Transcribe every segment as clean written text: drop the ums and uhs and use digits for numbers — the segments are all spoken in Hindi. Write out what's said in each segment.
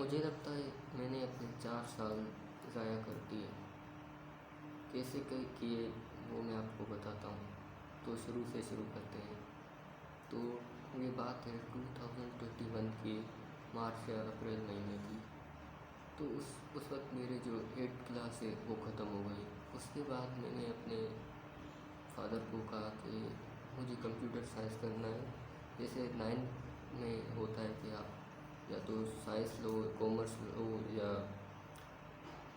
मुझे लगता है मैंने अपने 4 साल ज़ाया कर दिए। कैसे किए वो मैं आपको बताता हूँ। तो शुरू से शुरू करते हैं। तो ये बात है 2021 के मार्च या अप्रैल महीने की। तो उस वक्त मेरे जो 8th क्लास है वो ख़त्म हो गई। उसके बाद मैंने अपने फादर को कहा कि मुझे कंप्यूटर साइंस करना है। जैसे 9th में होता है कि आप या तो साइंस लो, कॉमर्स लो या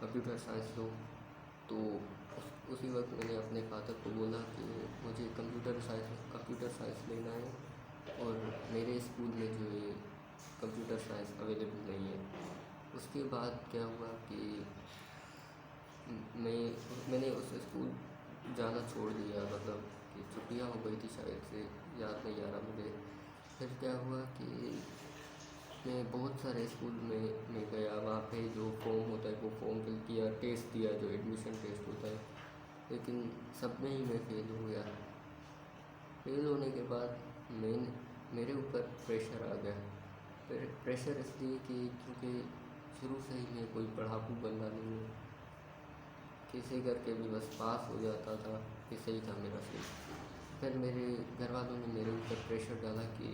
कंप्यूटर साइंस लो। तो उसी वक्त मैंने अपने फादर को बोला कि मुझे कंप्यूटर साइंस लेना है और मेरे स्कूल में जो है कंप्यूटर साइंस अवेलेबल नहीं है। उसके बाद क्या हुआ कि मैंने उस स्कूल जाना छोड़ दिया, मतलब कि छुट्टियां हो गई थी शायद से, याद नहीं आ रहा मुझे। फिर क्या हुआ कि मैं बहुत सारे स्कूल में गया। वहाँ पे जो फॉर्म होता है वो फॉर्म फिल किया, टेस्ट दिया जो एडमिशन टेस्ट होता है, लेकिन सब में ही मैं फ़ेल हो गया। फेल होने के बाद मेरे ऊपर प्रेशर आ गया। फिर प्रेशर इसलिए कि क्योंकि शुरू से ही मैं कोई पढ़ाकू बंदा नहीं हूँ। कैसे करके भी बस पास हो जाता था, ऐसे ही था मेरा सीन। फिर मेरे घर वालों ने मेरे ऊपर प्रेशर डाला कि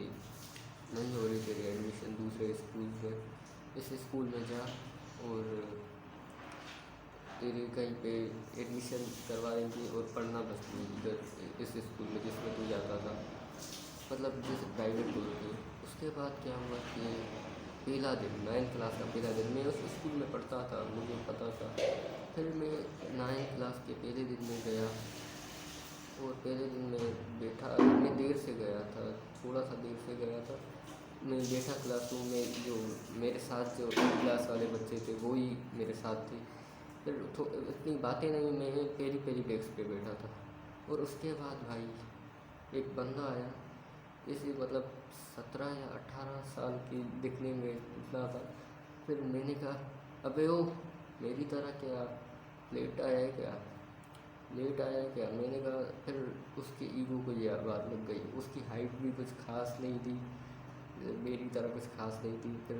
नहीं हो रही तेरी एडमिशन दूसरे स्कूल में, इस स्कूल में जा और तेरे कहीं पे एडमिशन करवा देंगे और पढ़ना बस तू इधर इस स्कूल में जिसमें तू जाता था, मतलब जैसे प्राइवेट बोल के। उसके बाद क्या हुआ कि पहला दिन 9th क्लास का पहला दिन मैं उस स्कूल में पढ़ता था, मुझे पता था। फिर मैं 9th क्लास के पहले दिन में गया और पहले दिन में बैठा। मैं देर से गया था, थोड़ा सा देर से गया था। मैं बैठा क्लासरूम में, जो मेरे साथ जो 8th क्लास वाले बच्चे थे वो ही मेरे साथ थे। फिर इतनी बातें नहीं, मैं पहली पहली डेस्क पे बैठा था। और उसके बाद भाई एक बंदा आया, इसी मतलब 17 या 18 साल की दिखने में इतना था। फिर मैंने कहा अबे ओ, मेरी तरह क्या लेट आया है क्या, लेट आया है क्या, मैंने कहा। फिर उसके ईगो को ये बात लग गई। उसकी हाइट भी कुछ खास नहीं थी, मेरी तरह कुछ खास नहीं थी। फिर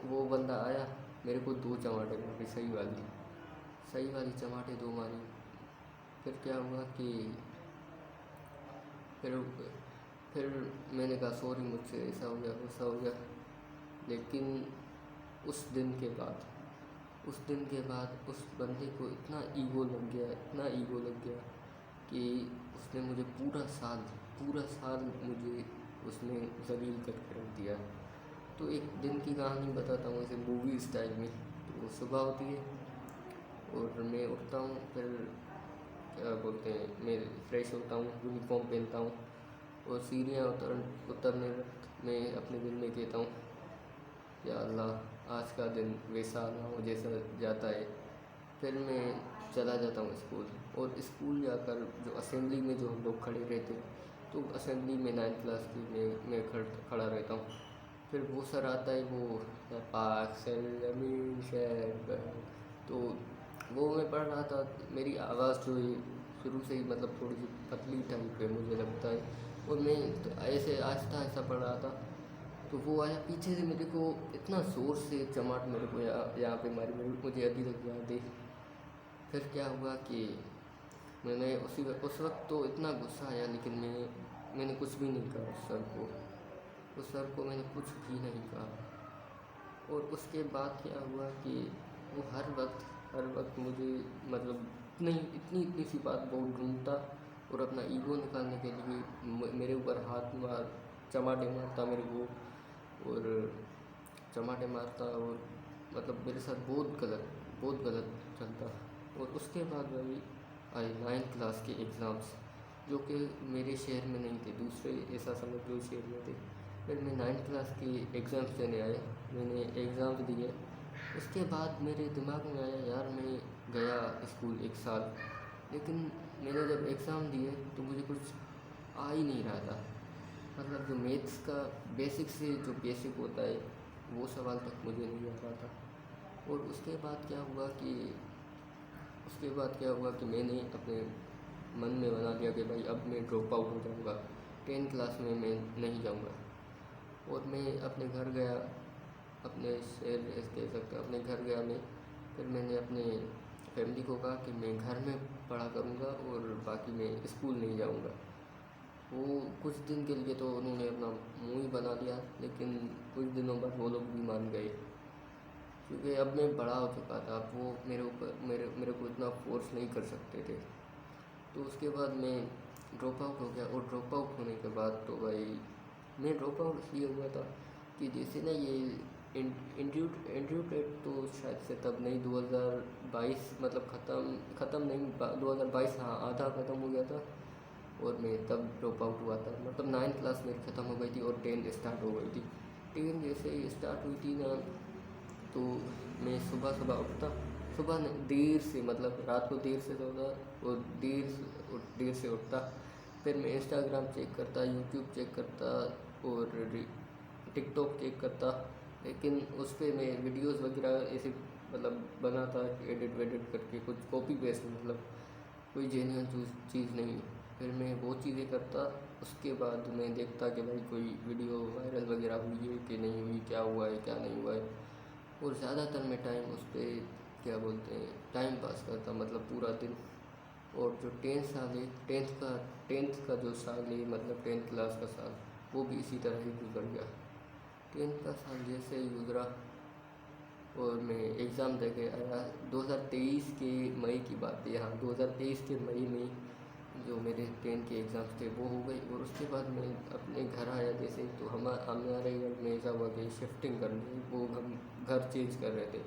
वो बंदा आया, मेरे को 2 चमाटे मारे, सही वाली चमाटे 2 मारी। फिर क्या हुआ कि फिर फिर मैंने कहा सॉरी, मुझसे ऐसा हो गया वैसा हो गया। लेकिन उस दिन के बाद उस बंदे को इतना ईगो लग गया, इतना ईगो लग गया कि उसने मुझे पूरा साल मुझे उसने ज़लील करके रख दिया। तो एक दिन की कहानी बताता हूँ ऐसे मूवी स्टाइल में। तो सुबह होती है और मैं उठता हूँ, फिर क्या बोलते हैं, मैं फ्रेश होता हूँ, यूनिफॉर्म पहनता हूँ और सीढ़ियाँ उतरने वक्त मैं अपने दिल में कहता हूँ या अल्लाह आज का दिन वैसा ना हो जैसा जाता है। फिर मैं चला जाता हूँ स्कूल। और स्कूल जाकर जो असेंबली में जो हम लोग खड़े रहते हैं, तो असेंबली में 9th क्लास की मैं खड़ा रहता हूँ। फिर वो सर आता है, वो पाक सलमीन शेख। तो वो मैं पढ़ रहा था। मेरी आवाज़ जो है शुरू से ही मतलब थोड़ी सी पतली टाइप है मुझे लगता है, और मैं तो ऐसे आहिस्ता पढ़ रहा था। तो वो आया पीछे से, मेरे को इतना ज़ोर से चमाट मेरे को यहाँ पे मारी, मुझे अभी तक याद है। फिर क्या हुआ कि मैंने उस वक्त तो इतना गुस्सा आया, लेकिन मैंने कुछ भी नहीं कहा उस सर को मैंने कुछ भी नहीं कहा। और उसके बाद क्या हुआ कि वो हर वक्त मुझे मतलब इतनी सी बात बहुत ढूंढता और अपना ईगो निकालने के लिए मेरे ऊपर चमाटे मारता मेरे को, और चमाटे मारता और मतलब मेरे साथ बहुत गलत चलता। और उसके बाद भाई आए 9th क्लास के एग्ज़ाम्स, जो कि मेरे शहर में नहीं थे, दूसरे ऐसा समझ लो शहर में थे। फिर मैं 9th क्लास के एग्ज़ाम्स देने आए, मैंने एग्ज़ाम्स दिए। उसके बाद मेरे दिमाग में आया यार मैं गया स्कूल 1 साल, लेकिन मैंने जब एग्ज़ाम दिए तो मुझे कुछ आ ही नहीं रहा था। मतलब जो मैथ्स का बेसिक से जो बेसिक होता है वो सवाल तक मुझे नहीं आ रहा था। और उसके बाद क्या हुआ कि मैंने अपने मन में बना लिया कि भाई अब मैं ड्रॉप आउट हो जाऊँगा, 10th क्लास में मैं नहीं जाऊँगा। और मैं अपने घर गया, अपने शहर कह सकते हैं अपने घर गया मैं। फिर मैंने अपने फैमिली को कहा कि मैं घर में पढ़ा करूँगा और बाकी मैं स्कूल नहीं जाऊँगा। वो कुछ दिन के लिए तो उन्होंने अपना मुँह ही बना लिया, लेकिन कुछ दिनों बाद वो लोग भी मान गए, क्योंकि अब मैं बड़ा हो चुका था। अब वो मेरे ऊपर मेरे को इतना फोर्स नहीं कर सकते थे। तो उसके बाद मैं ड्रॉप आउट हो गया, और ड्रॉप आउट होने के बाद तो भाई मैं ड्रॉप आउट इसलिए हुआ था कि जैसे ना ये इंटरव्यू टेट तो शायद से तब नहीं, 2022 मतलब ख़त्म नहीं, 2022 हाँ आधा ख़त्म हो गया था, और मैं तब ड्रॉप आउट हुआ था। मतलब 9th क्लास मेरी ख़त्म हो गई थी और 10 स्टार्ट हो गई थी। 10 जैसे ही स्टार्ट हुई थी ना, तो मैं सुबह सुबह उठता, सुबह नहीं देर से, मतलब रात को देर से सोता और देर से उठता। फिर मैं इंस्टाग्राम चेक करता, यूट्यूब चेक करता और टिकटॉक चेक करता, लेकिन उस पर मैं वीडियोस वगैरह ऐसे मतलब बनाता, एडिट वेडिट करके, कुछ कॉपी पेस्ट, मतलब कोई जेन्युइन चीज़ नहीं। फिर मैं वो चीज़ें करता, उसके बाद मैं देखता कि भाई कोई वीडियो वायरल वगैरह हुई है कि नहीं हुई, क्या हुआ है क्या नहीं हुआ है। और ज़्यादातर मैं टाइम उस पर क्या बोलते हैं टाइम पास करता, मतलब पूरा दिन। और जो 10th साल है, टेंथ का जो साल है, मतलब 10th क्लास का साल, वो भी इसी तरह ही गुजर गया। 10th का साल जैसे ही गुजरा और मैं एग्ज़ाम दे के आया, 2023 के मई की बात है। हाँ, 2023 के मई में जो मेरे 10th के एग्ज़ाम्स थे वो हो गई। और उसके बाद मैं अपने घर आया जैसे, तो हमारे घर में ऐसा हुआ कि शिफ्टिंग करनी, वो हम घर चेंज कर रहे थे।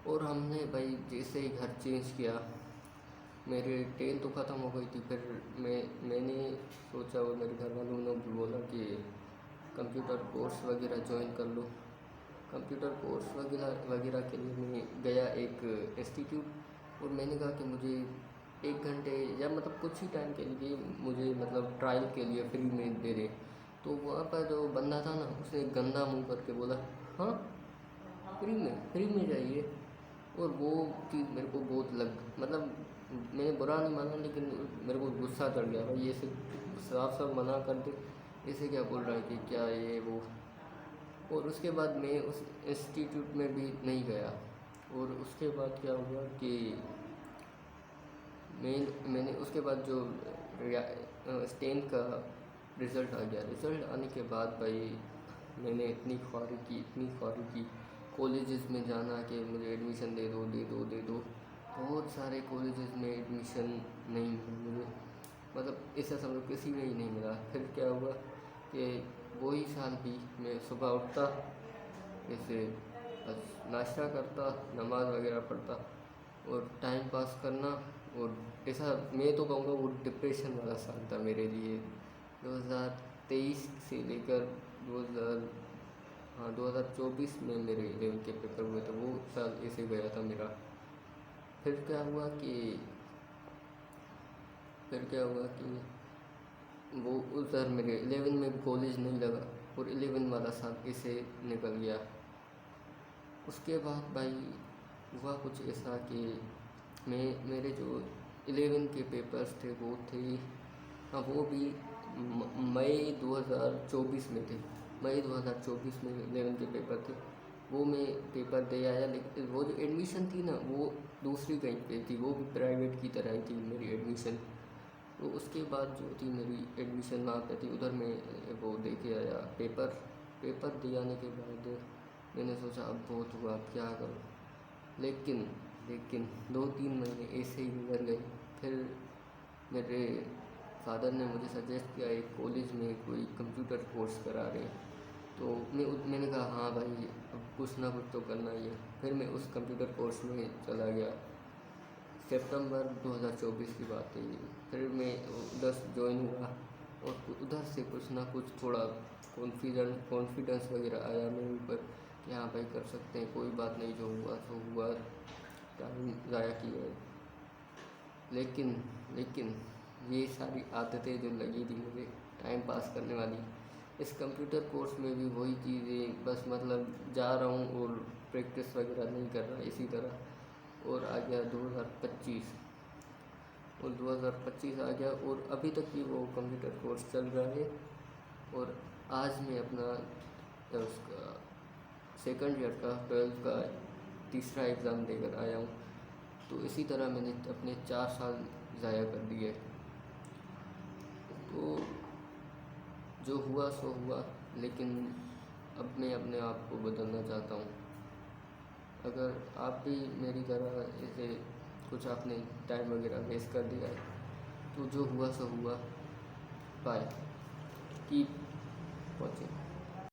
और हमने भाई जैसे ही घर चेंज किया, मेरे 10th तो ख़त्म हो गई थी। फिर मैंने सोचा, और मेरे घर वालों ने भी बोला कि कंप्यूटर कोर्स वगैरह ज्वाइन कर लो। कंप्यूटर कोर्स वगैरह वगैरह के लिए मैं गया एक इंस्टीट्यूट, और मैंने कहा कि मुझे 1 घंटे या मतलब कुछ ही टाइम के लिए मुझे मतलब ट्रायल के लिए फ्री में दे दे। तो वहाँ पर जो बंदा था ना, उसने गंदा मुंह करके बोला, हाँ फ्री में जाइए। और वो चीज़ मेरे को बहुत मतलब मैंने बुरा नहीं माना, लेकिन मेरे को गुस्सा चढ़ गया भाई, ये सिर्फ साफ साफ मना कर दे, ऐसे क्या बोल रहा है कि क्या ये वो। और उसके बाद मैं उस इंस्टीट्यूट में भी नहीं गया। और उसके बाद क्या हुआ कि मैंने उसके बाद जो 10th का रिज़ल्ट आ गया। रिज़ल्ट आने के बाद भाई मैंने इतनी ख्वारी की कॉलेजेस में जाना कि मुझे एडमिशन दे दो दे दो दे दो। बहुत सारे कॉलेजेस में एडमिशन नहीं मिला मुझे, मतलब ऐसा समझो किसी में ही नहीं मिला। फिर क्या हुआ कि वही साल भी मैं सुबह उठता, ऐसे बस नाश्ता करता, नमाज़ वगैरह पढ़ता और टाइम पास करना। और ऐसा मैं तो कहूँगा वो डिप्रेशन वाला साल था मेरे लिए। 2023 से लेकर 2024 में मेरे 11th के पेपर हुए थे, वो साल ऐसे गया था मेरा। फिर क्या हुआ कि वो उधर मेरे 11 में कॉलेज नहीं लगा, और 11 वाला साल ऐसे निकल गया। उसके बाद भाई हुआ कुछ ऐसा कि मेरे जो 11 के पेपर्स थे वो थे, हाँ वो भी मई 2024 में थे। मई 2024 में 11 के पेपर थे, वो मैं पेपर दे आया। लेकिन वो जो एडमिशन थी ना, वो दूसरी कहीं पे थी, वो भी प्राइवेट की तरह ही थी मेरी एडमिशन। तो उसके बाद जो थी मेरी एडमिशन वहाँ पे थी, उधर मैं वो दे के आया पेपर दे आने के बाद मैंने सोचा अब बहुत हुआ, अब क्या करूँ। लेकिन 2-3 महीने ऐसे ही गुजर गए। फिर मेरे फादर ने मुझे सजेस्ट किया एक कॉलेज में कोई कंप्यूटर कोर्स करा रहे हैं। तो मैंने कहा हाँ भाई, अब कुछ ना कुछ तो करना ही है। फिर मैं उस कंप्यूटर कोर्स में चला गया। सितंबर 2024 की बात है ये। फिर मैं उधर ज्वाइन हुआ, और उधर से कुछ ना कुछ थोड़ा कॉन्फिडेंस वगैरह आया मेरे ऊपर कि हाँ भाई कर सकते हैं, कोई बात नहीं, जो हुआ सो हुआ, टाइम ज़ाया किया है। लेकिन ये सारी आदतें जो लगी थी मुझे टाइम पास करने वाली, इस कंप्यूटर कोर्स में भी वही चीज़ें, बस मतलब जा रहा हूँ और प्रैक्टिस वगैरह नहीं कर रहा इसी तरह। और आ गया 2025, और 2025 आ गया, और अभी तक भी वो कंप्यूटर कोर्स चल रहा है। और आज मैं अपना उसका सेकंड ईयर का 12th का तीसरा एग्ज़ाम देकर आया हूँ। तो इसी तरह मैंने अपने 4 साल ज़ाया कर दिए। तो जो हुआ सो हुआ, लेकिन अब मैं अपने आप को बदलना चाहता हूँ। अगर आप भी मेरी तरह ऐसे कुछ आपने टाइम वगैरह वेस्ट कर दिया है तो जो हुआ सो हुआ। Bye, keep watching.